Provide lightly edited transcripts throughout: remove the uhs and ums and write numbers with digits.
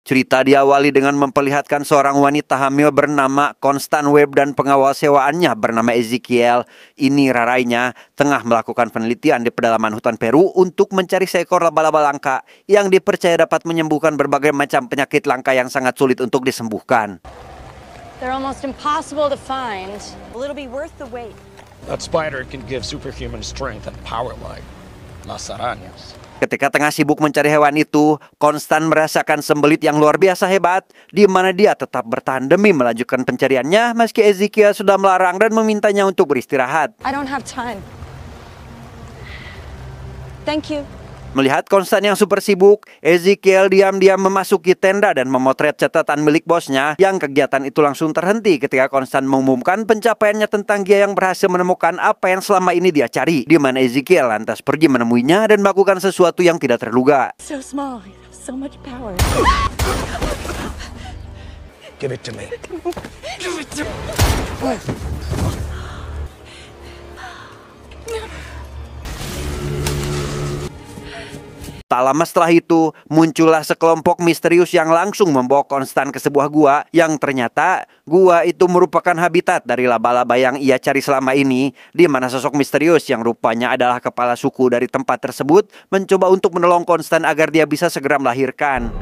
Cerita diawali dengan memperlihatkan seorang wanita hamil bernama Constan Webb dan pengawal sewaannya bernama Ezekiel. Ini rarainya tengah melakukan penelitian di pedalaman hutan Peru untuk mencari seekor laba-laba langka yang dipercaya dapat menyembuhkan berbagai macam penyakit langka yang sangat sulit untuk disembuhkan. They're almost impossible to find. Well, it'll be worth the wait. That spider can give superhuman strength and power like las arañas. Ketika tengah sibuk mencari hewan itu, Constan merasakan sembelit yang luar biasa hebat, di mana dia tetap bertahan demi melanjutkan pencariannya meski Ezekiel sudah melarang dan memintanya untuk beristirahat. I don't have time. Thank you. Melihat Constan yang super sibuk, Ezekiel diam-diam memasuki tenda dan memotret catatan milik bosnya yang kegiatan itu langsung terhenti ketika Constan mengumumkan pencapaiannya tentang dia yang berhasil menemukan apa yang selama ini dia cari, di mana Ezekiel lantas pergi menemuinya dan melakukan sesuatu yang tidak terduga. So small, you have so much power. Give it to me. Give it to me. Tak lama setelah itu, muncullah sekelompok misterius yang langsung membawa Constan ke sebuah gua yang ternyata gua itu merupakan habitat dari laba-laba yang ia cari selama ini, di mana sosok misterius yang rupanya adalah kepala suku dari tempat tersebut mencoba untuk menolong Constan agar dia bisa segera melahirkan.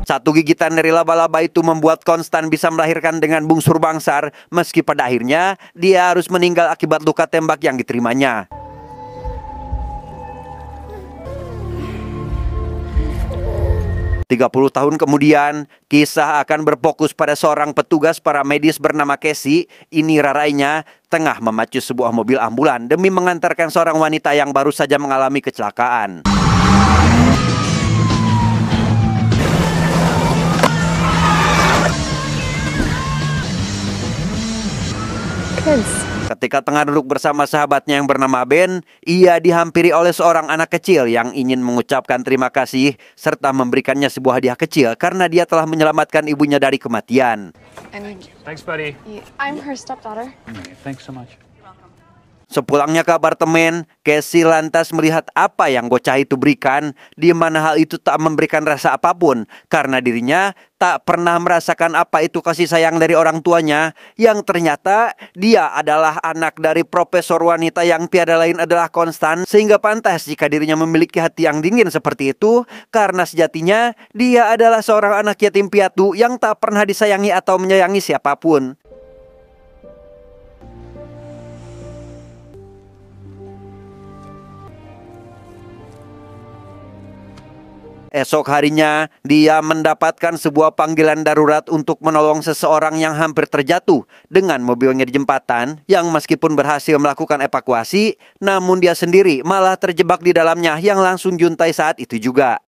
Satu gigitan dari laba-laba itu membuat Constan bisa melahirkan dengan bungsur bangsar, meski pada akhirnya dia harus meninggal akibat luka tembak yang diterimanya. 30 tahun kemudian, kisah akan berfokus pada seorang petugas paramedis bernama Casey. Ini rarainya tengah memacu sebuah mobil ambulan demi mengantarkan seorang wanita yang baru saja mengalami kecelakaan. Ketika tengah duduk bersama sahabatnya yang bernama Ben, ia dihampiri oleh seorang anak kecil yang ingin mengucapkan terima kasih serta memberikannya sebuah hadiah kecil karena dia telah menyelamatkan ibunya dari kematian. Thanks, buddy. I'm her stepdaughter. Thanks so much. Sepulangnya ke apartemen, Casey lantas melihat apa yang bocah itu berikan, di mana hal itu tak memberikan rasa apapun karena dirinya tak pernah merasakan apa itu kasih sayang dari orang tuanya, yang ternyata dia adalah anak dari profesor wanita yang tiada lain adalah Constan, sehingga pantas jika dirinya memiliki hati yang dingin seperti itu karena sejatinya dia adalah seorang anak yatim piatu yang tak pernah disayangi atau menyayangi siapapun. Esok harinya, dia mendapatkan sebuah panggilan darurat untuk menolong seseorang yang hampir terjatuh dengan mobilnya di jembatan, yang meskipun berhasil melakukan evakuasi, namun dia sendiri malah terjebak di dalamnya yang langsung juntai saat itu juga.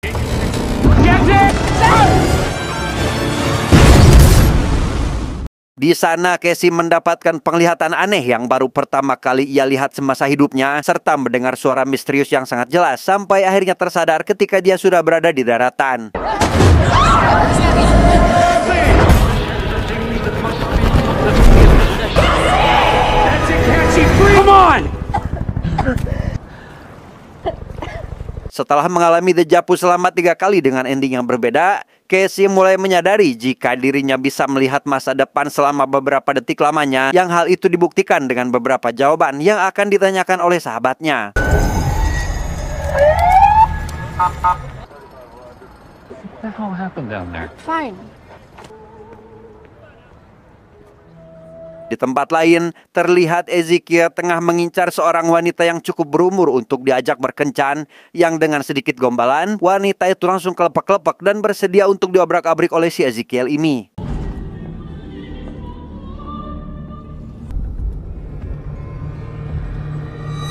Di sana Casey mendapatkan penglihatan aneh yang baru pertama kali ia lihat semasa hidupnya, serta mendengar suara misterius yang sangat jelas sampai akhirnya tersadar ketika dia sudah berada di daratan. Setelah mengalami dejavu selama 3 kali dengan ending yang berbeda, Casey mulai menyadari jika dirinya bisa melihat masa depan selama beberapa detik lamanya, yang hal itu dibuktikan dengan beberapa jawaban yang akan ditanyakan oleh sahabatnya. What the hell happened down there? Fine. Di tempat lain, terlihat Ezekiel tengah mengincar seorang wanita yang cukup berumur untuk diajak berkencan, yang dengan sedikit gombalan, wanita itu langsung kelepek-kelepek dan bersedia untuk diobrak-abrik oleh si Ezekiel ini.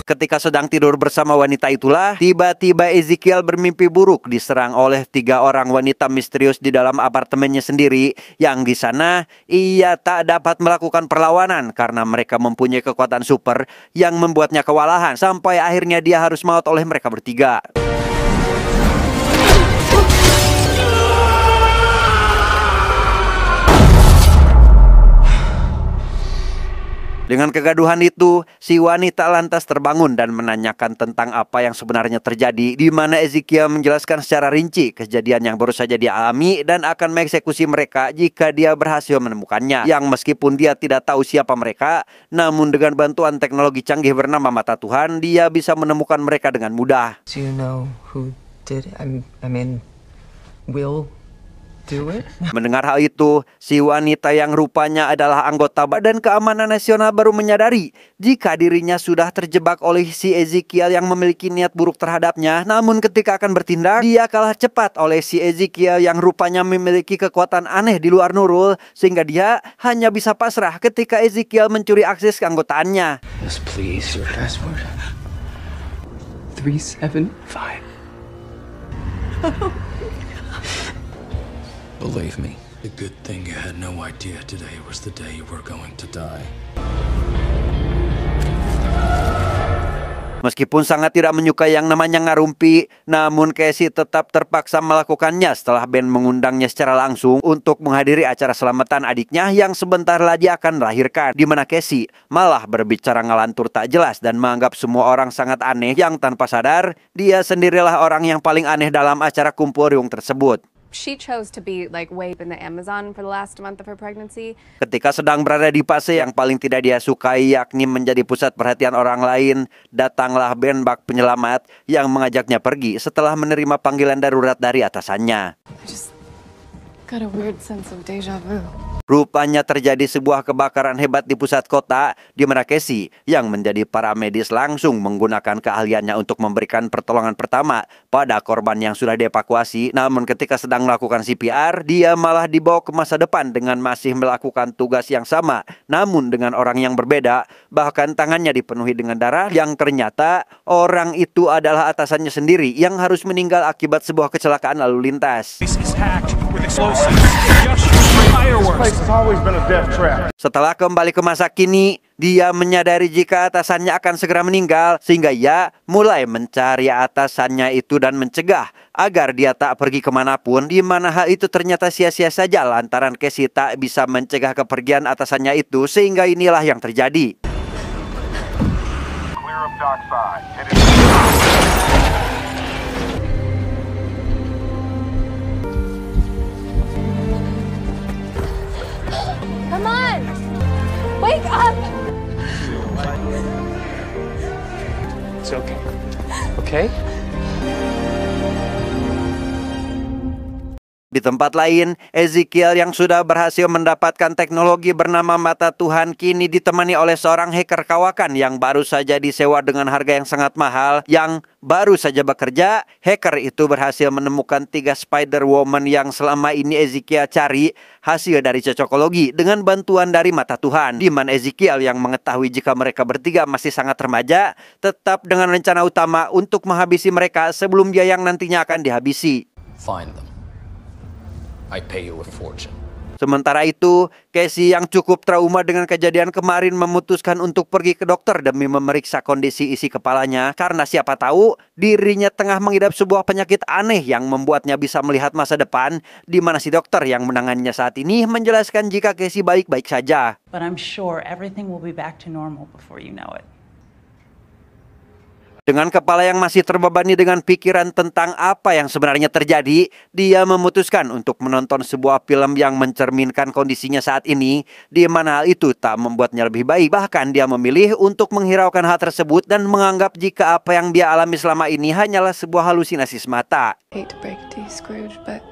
Ketika sedang tidur bersama wanita itulah, tiba-tiba Ezekiel bermimpi buruk diserang oleh 3 orang wanita misterius di dalam apartemennya sendiri, yang di sana ia tak dapat melakukan perlawanan karena mereka mempunyai kekuatan super yang membuatnya kewalahan sampai akhirnya dia harus maut oleh mereka bertiga. Dengan kegaduhan itu, si wanita lantas terbangun dan menanyakan tentang apa yang sebenarnya terjadi, di mana Ezekiel menjelaskan secara rinci kejadian yang baru saja dia alami dan akan mengeksekusi mereka jika dia berhasil menemukannya. Yang meskipun dia tidak tahu siapa mereka, namun dengan bantuan teknologi canggih bernama mata Tuhan, dia bisa menemukan mereka dengan mudah. Do you know who did it? I mean, will do it? Mendengar hal itu, si wanita yang rupanya adalah anggota Badan Keamanan Nasional baru menyadari jika dirinya sudah terjebak oleh si Ezekiel yang memiliki niat buruk terhadapnya. Namun ketika akan bertindak, dia kalah cepat oleh si Ezekiel yang rupanya memiliki kekuatan aneh di luar Nurul, sehingga dia hanya bisa pasrah ketika Ezekiel mencuri akses keanggotaannya. Yes, please, your password. 375. Believe me, the good thing you had no idea today was the day you were going to die. Meskipun sangat tidak menyukai yang namanya ngarumpi, namun Casey tetap terpaksa melakukannya setelah Ben mengundangnya secara langsung untuk menghadiri acara selamatan adiknya yang sebentar lagi akan melahirkan. Di mana Casey malah berbicara ngelantur tak jelas dan menganggap semua orang sangat aneh yang tanpa sadar dia sendirilah orang yang paling aneh dalam acara kumpul riung tersebut. She chose to be like way in the Amazon for the last month of her pregnancy. Ketika sedang berada di fase yang paling tidak dia sukai, yakni menjadi pusat perhatian orang lain, datanglah Ben bak penyelamat yang mengajaknya pergi setelah menerima panggilan darurat dari atasannya. I just got a weird sense of deja vu. Rupanya terjadi sebuah kebakaran hebat di pusat kota, di mana Casey yang menjadi paramedis langsung menggunakan keahliannya untuk memberikan pertolongan pertama pada korban yang sudah dievakuasi. Namun ketika sedang melakukan CPR, dia malah dibawa ke masa depan dengan masih melakukan tugas yang sama, namun dengan orang yang berbeda. Bahkan tangannya dipenuhi dengan darah yang ternyata orang itu adalah atasannya sendiri yang harus meninggal akibat sebuah kecelakaan lalu lintas. Setelah kembali ke masa kini, dia menyadari jika atasannya akan segera meninggal, sehingga ia mulai mencari atasannya itu dan mencegah agar dia tak pergi kemanapun, di mana hal itu ternyata sia-sia saja lantaran Casey tak bisa mencegah kepergian atasannya itu, sehingga inilah yang terjadi. Clear up dockside. Headed Come on! Wake up! It's okay. Okay? Di tempat lain, Ezekiel yang sudah berhasil mendapatkan teknologi bernama mata Tuhan kini ditemani oleh seorang hacker kawakan yang baru saja disewa dengan harga yang sangat mahal. Yang baru saja bekerja, hacker itu berhasil menemukan 3 Spider-Woman yang selama ini Ezekiel cari, hasil dari cocokologi dengan bantuan dari mata Tuhan. Di mana Ezekiel yang mengetahui jika mereka bertiga masih sangat remaja, tetap dengan rencana utama untuk menghabisi mereka sebelum dia yang nantinya akan dihabisi. Find them. I pay you a fortune. Sementara itu, Casey yang cukup trauma dengan kejadian kemarin memutuskan untuk pergi ke dokter demi memeriksa kondisi isi kepalanya. Karena siapa tahu dirinya tengah mengidap sebuah penyakit aneh yang membuatnya bisa melihat masa depan. Di mana si dokter yang menanganinya saat ini menjelaskan jika Casey baik-baik saja. But I'm sure everything will be back to normal before you know it. Dengan kepala yang masih terbebani dengan pikiran tentang apa yang sebenarnya terjadi, dia memutuskan untuk menonton sebuah film yang mencerminkan kondisinya saat ini, di mana hal itu tak membuatnya lebih baik. Bahkan dia memilih untuk menghiraukan hal tersebut dan menganggap jika apa yang dia alami selama ini hanyalah sebuah halusinasi semata. I hate to break it to you, Scrooge, but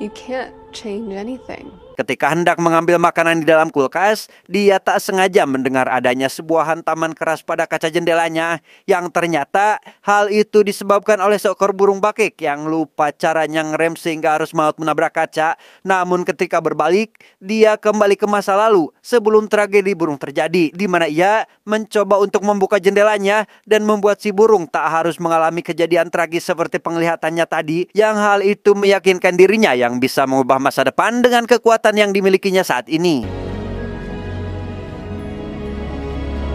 you can't change anything. Ketika hendak mengambil makanan di dalam kulkas, dia tak sengaja mendengar adanya sebuah hantaman keras pada kaca jendelanya, yang ternyata hal itu disebabkan oleh seekor burung bakik yang lupa caranya ngerem sehingga harus maut menabrak kaca. Namun ketika berbalik, dia kembali ke masa lalu sebelum tragedi burung terjadi, di mana ia mencoba untuk membuka jendelanya dan membuat si burung tak harus mengalami kejadian tragis seperti penglihatannya tadi, yang hal itu meyakinkan dirinya yang bisa mengubah masa depan dengan kekuatan yang dimilikinya saat ini.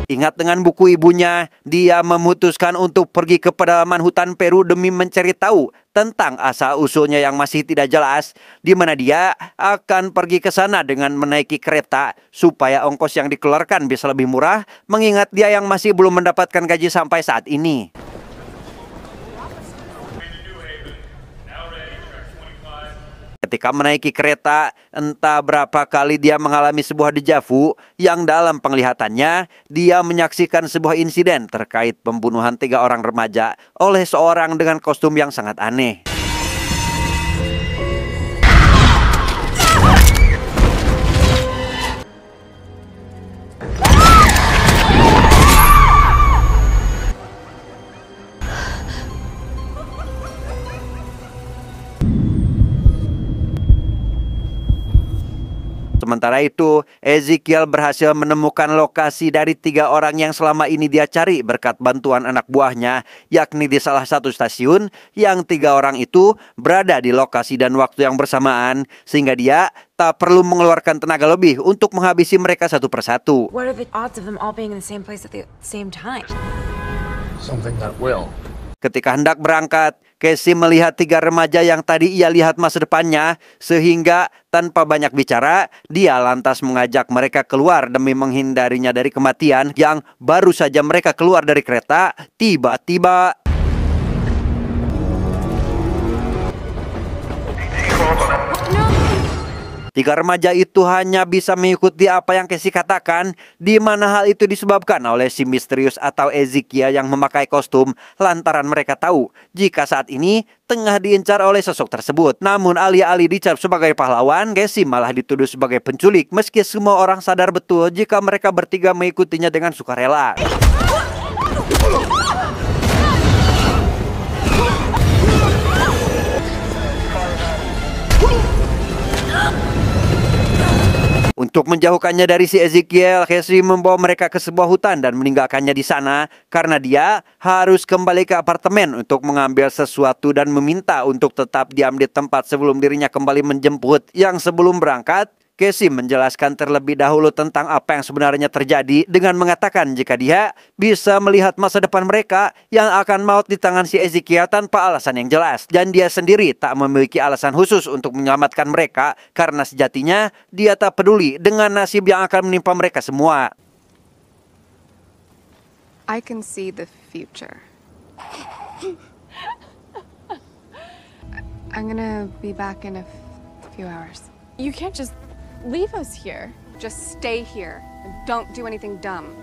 Ingat dengan buku ibunya, dia memutuskan untuk pergi ke pedalaman hutan Peru demi mencari tahu tentang asal-usulnya yang masih tidak jelas, di mana dia akan pergi ke sana dengan menaiki kereta supaya ongkos yang dikeluarkan bisa lebih murah, mengingat dia yang masih belum mendapatkan gaji sampai saat ini. Ketika menaiki kereta, entah berapa kali dia mengalami sebuah dejavu yang dalam penglihatannya, dia menyaksikan sebuah insiden terkait pembunuhan 3 orang remaja oleh seorang dengan kostum yang sangat aneh. Sementara itu, Ezekiel berhasil menemukan lokasi dari 3 orang yang selama ini dia cari berkat bantuan anak buahnya, yakni di salah satu stasiun yang 3 orang itu berada di lokasi dan waktu yang bersamaan, sehingga dia tak perlu mengeluarkan tenaga lebih untuk menghabisi mereka satu persatu. What are the odds of them all being in the same place at the same time? Something that will. Ketika hendak berangkat, Casey melihat 3 remaja yang tadi ia lihat masa depannya, sehingga tanpa banyak bicara, dia lantas mengajak mereka keluar demi menghindarinya dari kematian yang baru saja mereka keluar dari kereta, tiba-tiba 3 remaja itu hanya bisa mengikuti apa yang Casey katakan, di mana hal itu disebabkan oleh si misterius atau Ezekiel yang memakai kostum, lantaran mereka tahu jika saat ini tengah diincar oleh sosok tersebut. Namun alih-alih dicap sebagai pahlawan, Casey malah dituduh sebagai penculik, meski semua orang sadar betul jika mereka bertiga mengikutinya dengan sukarela. Untuk menjauhkannya dari si Ezekiel, Casey membawa mereka ke sebuah hutan dan meninggalkannya di sana karena dia harus kembali ke apartemen untuk mengambil sesuatu dan meminta untuk tetap diam di tempat sebelum dirinya kembali menjemput. Yang sebelum berangkat, Casey menjelaskan terlebih dahulu tentang apa yang sebenarnya terjadi dengan mengatakan jika dia bisa melihat masa depan mereka yang akan maut di tangan si Ezekiel tanpa alasan yang jelas. Dan dia sendiri tak memiliki alasan khusus untuk menyelamatkan mereka karena sejatinya dia tak peduli dengan nasib yang akan menimpa mereka semua. I can see the future. I'm gonna be back in a few hours. You can't just leave us here. Just stay here and don't do anything dumb.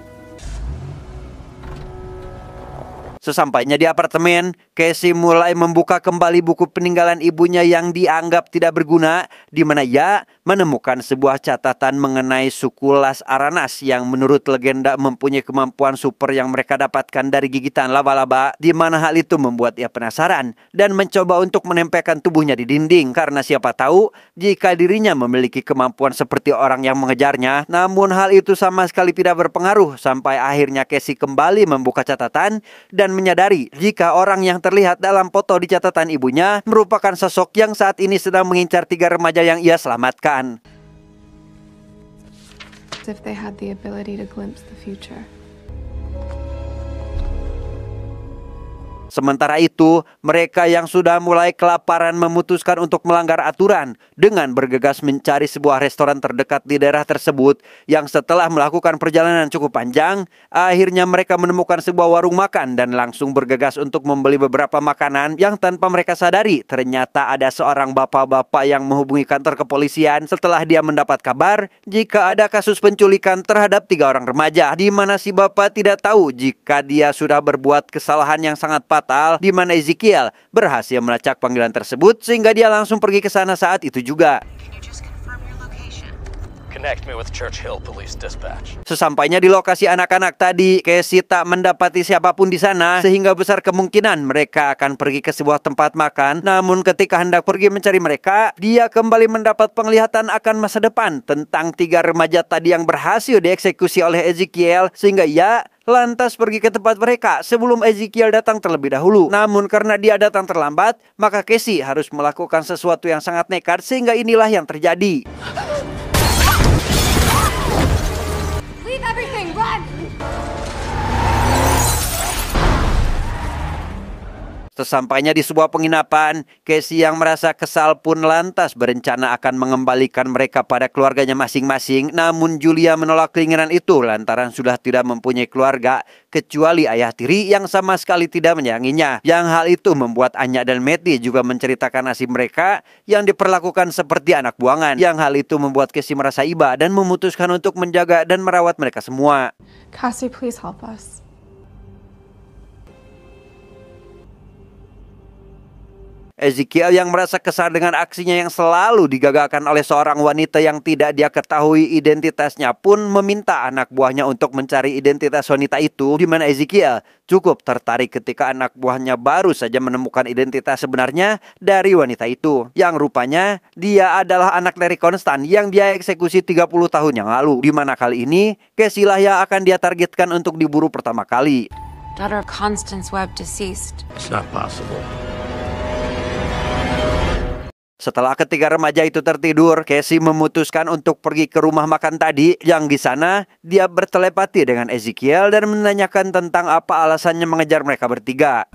Sesampainya di apartemen, Casey mulai membuka kembali buku peninggalan ibunya yang dianggap tidak berguna, di mana ia menemukan sebuah catatan mengenai suku Las Aranas yang menurut legenda mempunyai kemampuan super yang mereka dapatkan dari gigitan laba-laba, di mana hal itu membuat ia penasaran dan mencoba untuk menempelkan tubuhnya di dinding karena siapa tahu jika dirinya memiliki kemampuan seperti orang yang mengejarnya. Namun hal itu sama sekali tidak berpengaruh sampai akhirnya Casey kembali membuka catatan dan menyadari jika orang yang terlihat dalam foto di catatan ibunya merupakan sosok yang saat ini sedang mengincar 3 remaja yang ia selamatkan. As if they had the ability to glimpse the future. Sementara itu, mereka yang sudah mulai kelaparan memutuskan untuk melanggar aturan dengan bergegas mencari sebuah restoran terdekat di daerah tersebut yang setelah melakukan perjalanan cukup panjang, akhirnya mereka menemukan sebuah warung makan dan langsung bergegas untuk membeli beberapa makanan yang tanpa mereka sadari ternyata ada seorang bapak-bapak yang menghubungi kantor kepolisian setelah dia mendapat kabar jika ada kasus penculikan terhadap 3 orang remaja, di mana si bapak tidak tahu jika dia sudah berbuat kesalahan yang sangat di mana Ezekiel berhasil melacak panggilan tersebut sehingga dia langsung pergi ke sana saat itu juga. Connect me with Churchill Police Dispatch. Sesampainya di lokasi anak-anak tadi, Casey tak mendapati siapapun di sana sehingga besar kemungkinan mereka akan pergi ke sebuah tempat makan. Namun ketika hendak pergi mencari mereka, dia kembali mendapat penglihatan akan masa depan tentang 3 remaja tadi yang berhasil dieksekusi oleh Ezekiel, sehingga ia lantas pergi ke tempat mereka sebelum Ezekiel datang terlebih dahulu. Namun karena dia datang terlambat, maka Casey harus melakukan sesuatu yang sangat nekat sehingga inilah yang terjadi. Leave everything, run! Sesampainya di sebuah penginapan, Casey yang merasa kesal pun lantas berencana akan mengembalikan mereka pada keluarganya masing-masing. Namun Julia menolak keinginan itu lantaran sudah tidak mempunyai keluarga kecuali ayah tiri yang sama sekali tidak menyayanginya. Yang hal itu membuat Anya dan Matty juga menceritakan nasib mereka yang diperlakukan seperti anak buangan. Yang hal itu membuat Casey merasa iba dan memutuskan untuk menjaga dan merawat mereka semua. Cassie, please help us. Ezekiel yang merasa kesal dengan aksinya yang selalu digagalkan oleh seorang wanita yang tidak dia ketahui identitasnya pun meminta anak buahnya untuk mencari identitas wanita itu, di mana Ezekiel cukup tertarik ketika anak buahnya baru saja menemukan identitas sebenarnya dari wanita itu, yang rupanya dia adalah anak Larry Constant yang dia eksekusi 30 tahun yang lalu, di mana kali ini Casey lah yang akan dia targetkan untuk diburu pertama kali. Daughter of Constance Webb deceased. It's not possible. Setelah ketiga remaja itu tertidur, Casey memutuskan untuk pergi ke rumah makan tadi, yang di sana dia bertelepati dengan Ezekiel dan menanyakan tentang apa alasannya mengejar mereka bertiga.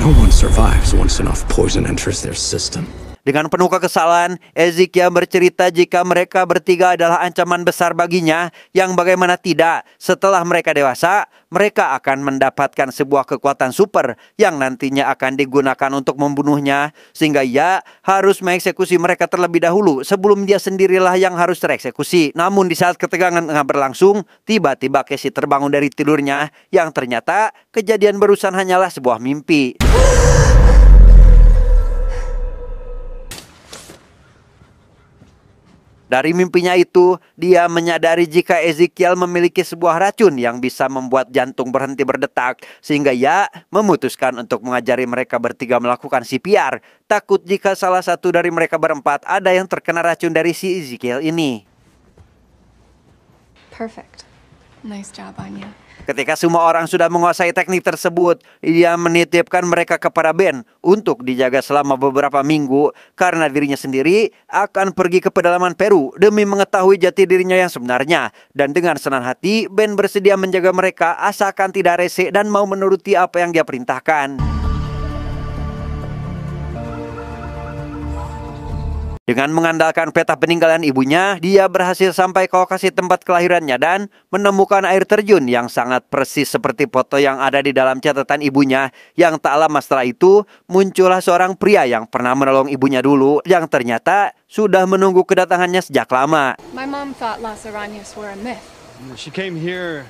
No one survives once enough poison enters their system. Dengan penuh kekesalan, Ezekiel bercerita jika mereka bertiga adalah ancaman besar baginya, yang bagaimana tidak, setelah mereka dewasa, mereka akan mendapatkan sebuah kekuatan super yang nantinya akan digunakan untuk membunuhnya, sehingga ia harus mengeksekusi mereka terlebih dahulu sebelum dia sendirilah yang harus tereksekusi. Namun di saat ketegangan tengah berlangsung, tiba-tiba Casey terbangun dari tidurnya, yang ternyata kejadian barusan hanyalah sebuah mimpi. Dari mimpinya itu, dia menyadari jika Ezekiel memiliki sebuah racun yang bisa membuat jantung berhenti berdetak, sehingga ia memutuskan untuk mengajari mereka bertiga melakukan CPR, takut jika salah satu dari mereka berempat ada yang terkena racun dari si Ezekiel ini. Perfect. Nice job, Anya. Ketika semua orang sudah menguasai teknik tersebut, ia menitipkan mereka kepada Ben untuk dijaga selama beberapa minggu karena dirinya sendiri akan pergi ke pedalaman Peru demi mengetahui jati dirinya yang sebenarnya. Dan dengan senang hati, Ben bersedia menjaga mereka asalkan tidak rese dan mau menuruti apa yang dia perintahkan. Dengan mengandalkan peta peninggalan ibunya, dia berhasil sampai ke lokasi tempat kelahirannya dan menemukan air terjun yang sangat persis seperti foto yang ada di dalam catatan ibunya. Yang tak lama setelah itu, muncullah seorang pria yang pernah menolong ibunya dulu, yang ternyata sudah menunggu kedatangannya sejak lama. My mom thought Las Arañas were a myth. She came here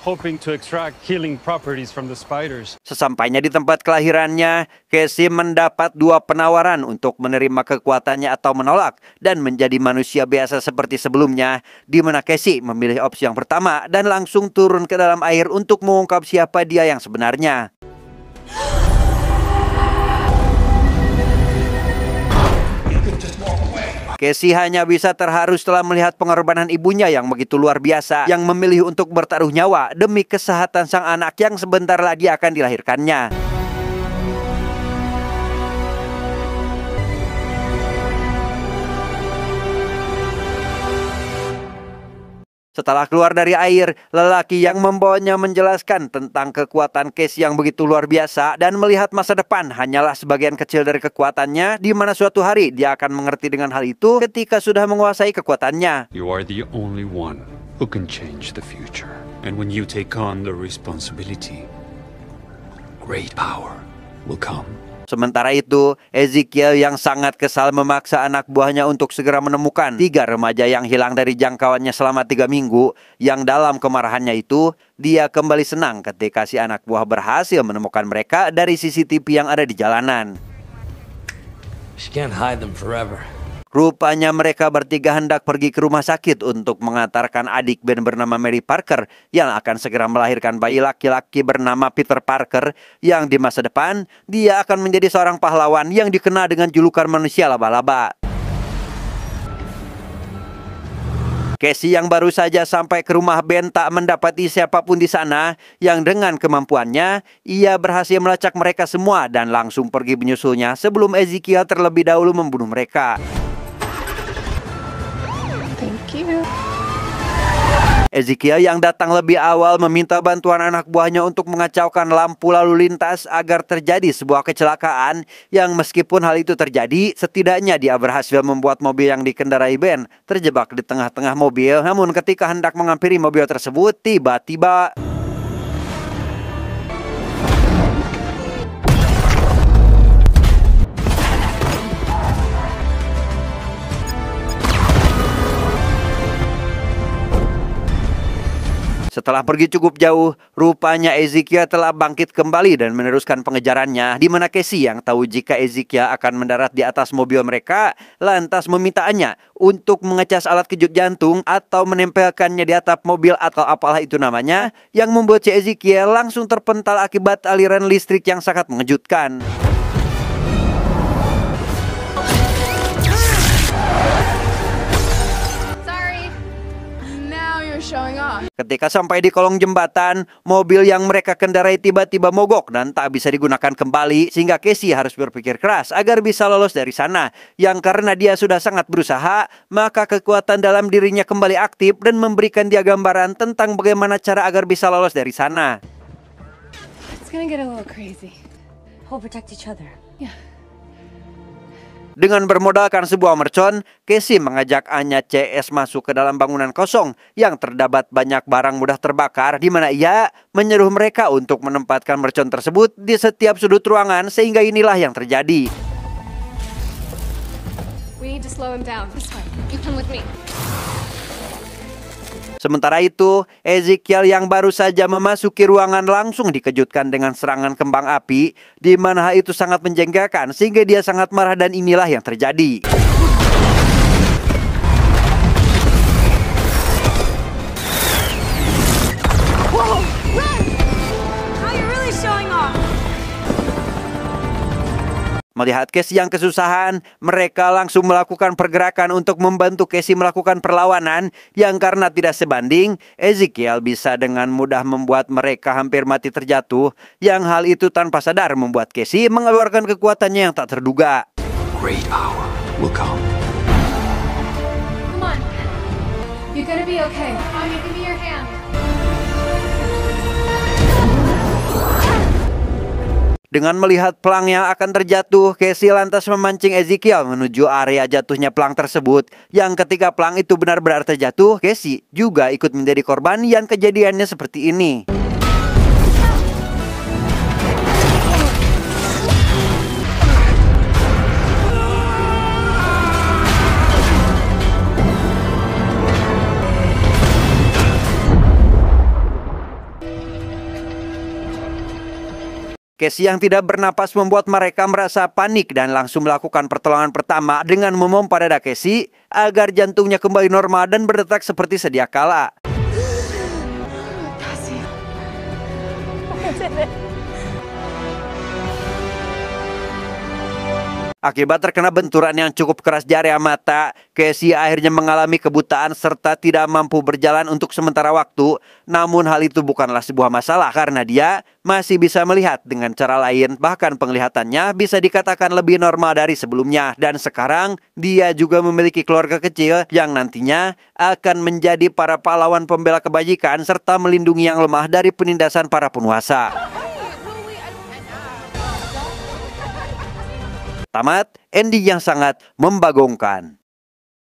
hoping to extract healing properties from the spiders. Sesampainya di tempat kelahirannya, Casey mendapat dua penawaran untuk menerima kekuatannya atau menolak dan menjadi manusia biasa seperti sebelumnya, di mana Casey memilih opsi yang pertama dan langsung turun ke dalam air untuk mengungkap siapa dia yang sebenarnya. Casey hanya bisa terharu setelah melihat pengorbanan ibunya yang begitu luar biasa, yang memilih untuk bertaruh nyawa demi kesehatan sang anak yang sebentar lagi akan dilahirkannya. Setelah keluar dari air, lelaki yang membawanya menjelaskan tentang kekuatan Casey yang begitu luar biasa dan melihat masa depan hanyalah sebagian kecil dari kekuatannya, di mana suatu hari dia akan mengerti dengan hal itu ketika sudah menguasai kekuatannya. You are the only one who can change the future. And when you take on the responsibility, great power will come. Sementara itu, Ezekiel yang sangat kesal memaksa anak buahnya untuk segera menemukan tiga remaja yang hilang dari jangkauannya selama 3 minggu. Yang dalam kemarahannya itu, dia kembali senang ketika si anak buah berhasil menemukan mereka dari CCTV yang ada di jalanan. She can't hide them forever. Rupanya mereka bertiga hendak pergi ke rumah sakit untuk mengantarkan adik Ben bernama Mary Parker yang akan segera melahirkan bayi laki-laki bernama Peter Parker, yang di masa depan dia akan menjadi seorang pahlawan yang dikenal dengan julukan manusia laba-laba. Casey yang baru saja sampai ke rumah Ben tak mendapati siapapun di sana, yang dengan kemampuannya ia berhasil melacak mereka semua dan langsung pergi menyusulnya sebelum Ezekiel terlebih dahulu membunuh mereka. Thank you. Ezekiel yang datang lebih awal meminta bantuan anak buahnya untuk mengacaukan lampu lalu lintas agar terjadi sebuah kecelakaan yang meskipun hal itu terjadi, setidaknya dia berhasil membuat mobil yang dikendarai Ben terjebak di tengah-tengah mobil. Namun ketika hendak menghampiri mobil tersebut, tiba-tiba setelah pergi cukup jauh, rupanya Ezekiel telah bangkit kembali dan meneruskan pengejarannya, di mana Casey yang tahu jika Ezekiel akan mendarat di atas mobil mereka, lantas memintaannya untuk mengecas alat kejut jantung atau menempelkannya di atap mobil atau apalah itu namanya, yang membuat si Ezekiel langsung terpental akibat aliran listrik yang sangat mengejutkan. Ketika sampai di kolong jembatan, mobil yang mereka kendarai tiba-tiba mogok dan tak bisa digunakan kembali, sehingga Casey harus berpikir keras agar bisa lolos dari sana. Yang karena dia sudah sangat berusaha, maka kekuatan dalam dirinya kembali aktif dan memberikan dia gambaran tentang bagaimana cara agar bisa lolos dari sana. It's gonna get a little crazy. We'll protect each other. Yeah. Dengan bermodalkan sebuah mercon, Casey mengajak Anya CS masuk ke dalam bangunan kosong yang terdapat banyak barang mudah terbakar, di mana ia menyuruh mereka untuk menempatkan mercon tersebut di setiap sudut ruangan, sehingga inilah yang terjadi. We need to slow him down. This way. You come with me. Sementara itu, Ezekiel yang baru saja memasuki ruangan langsung dikejutkan dengan serangan kembang api, di mana hal itu sangat menjengkelkan sehingga dia sangat marah, dan inilah yang terjadi. Whoa, run! How you really showing off? Melihat Casey yang kesusahan, mereka langsung melakukan pergerakan untuk membantu Casey melakukan perlawanan yang karena tidak sebanding, Ezekiel bisa dengan mudah membuat mereka hampir mati terjatuh, yang hal itu tanpa sadar membuat Casey mengeluarkan kekuatannya yang tak terduga. Great power will come. Come on. You're gonna be okay. Anya, give me your hand. Dengan melihat pelang yang akan terjatuh, Casey lantas memancing Ezekiel menuju area jatuhnya pelang tersebut. Yang ketika pelang itu benar-benar terjatuh, Casey juga ikut menjadi korban yang kejadiannya seperti ini. Casey yang tidak bernapas membuat mereka merasa panik dan langsung melakukan pertolongan pertama dengan memompa dada Casey agar jantungnya kembali normal dan berdetak seperti sedia kala. Akibat terkena benturan yang cukup keras di area mata, Casey akhirnya mengalami kebutaan serta tidak mampu berjalan untuk sementara waktu. Namun hal itu bukanlah sebuah masalah karena dia masih bisa melihat dengan cara lain. Bahkan penglihatannya bisa dikatakan lebih normal dari sebelumnya. Dan sekarang dia juga memiliki keluarga kecil yang nantinya akan menjadi para pahlawan pembela kebajikan serta melindungi yang lemah dari penindasan para penguasa. Tamat ending yang sangat membagongkan.